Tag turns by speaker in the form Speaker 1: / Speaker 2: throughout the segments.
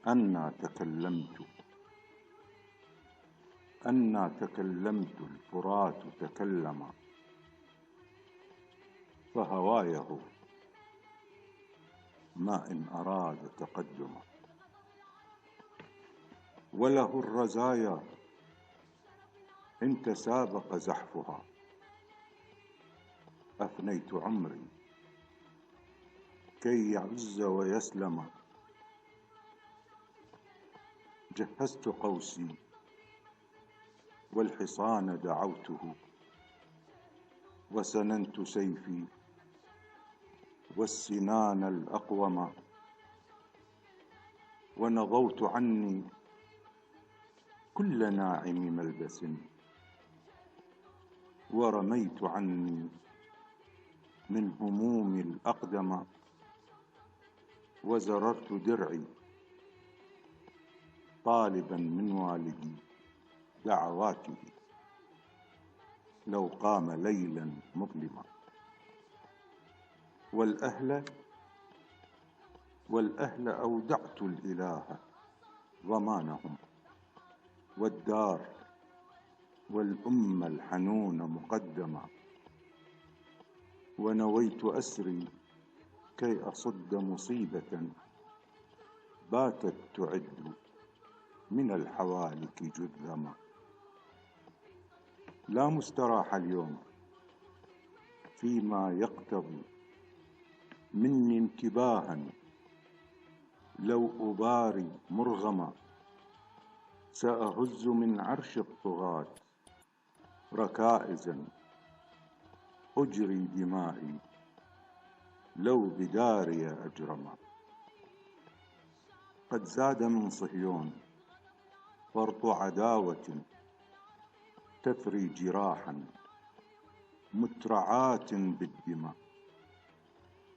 Speaker 1: أنا تكلمت الفرات تكلم، فهوايه ما إن أراد تقدم. وله الرزايا إن تسابق زحفها، أفنيت عمري كي يعز ويسلم. جهزت قوسي والحصان دعوته، وسننت سيفي والسنان الأقوم. ونضوت عني كل ناعم ملبس، ورميت عني من همومي الأقدم. وزررت درعي طالبا من والدي دعواته، لو قام ليلا مظلما. والأهل أودعت الإله ضمانهم، والدار والأم الحنون مقدما. ونويت أسري كي أصد مصيبة باتت تعد من الحوالك جذما. لا مستراح اليوم فيما يقتضي مني انتباها، لو أباري مرغما. سأهز من عرش الطغاة ركائزا، أجري دمائي لو بداري أجرما. قد زاد من صهيون فرط عداوة، تثري جراحا مترعاة بالدماء.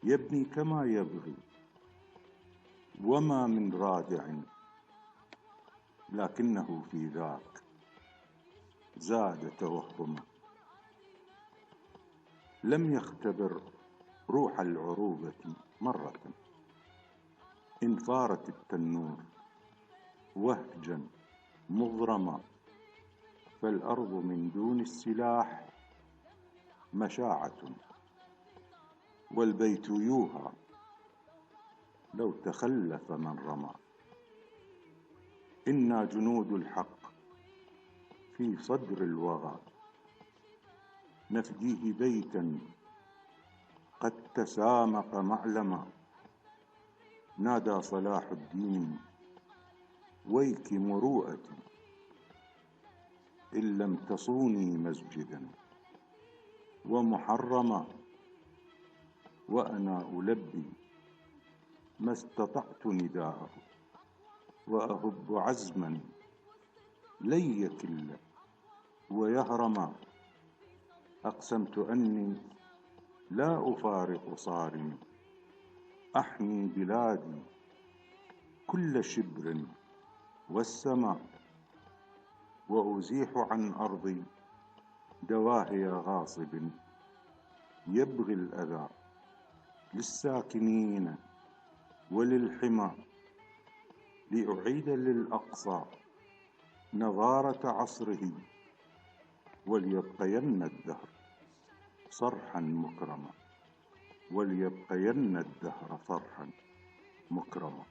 Speaker 1: يبني كما يبغي وما من رادع، لكنه في ذاك زاد توهما. لم يختبر روح العروبة مرة، إن فارت التنور وهجا مغرما. فالأرض من دون السلاح مشاعة، والبيت يوهى لو تخلف من رمى. إنا جنود الحق في صدر الوغى، نفديه بيتا قد تسامق معلما. نادى صلاح الدين ويك مروءتي، إن لم تصوني مسجدا ومحرما. وأنا ألبي ما استطعت نداءه، وأهب عزما لن يكل ويهرما. أقسمت أني لا أفارق صارمي، أحمي بلادي كل شبر والسماء. وأزيح عن أرضي دواهي غاصب يبغي الأذى للساكنين وللحمى. لأعيد للأقصى نظارة عصره، وليبقين الدهر صرحا مكرما.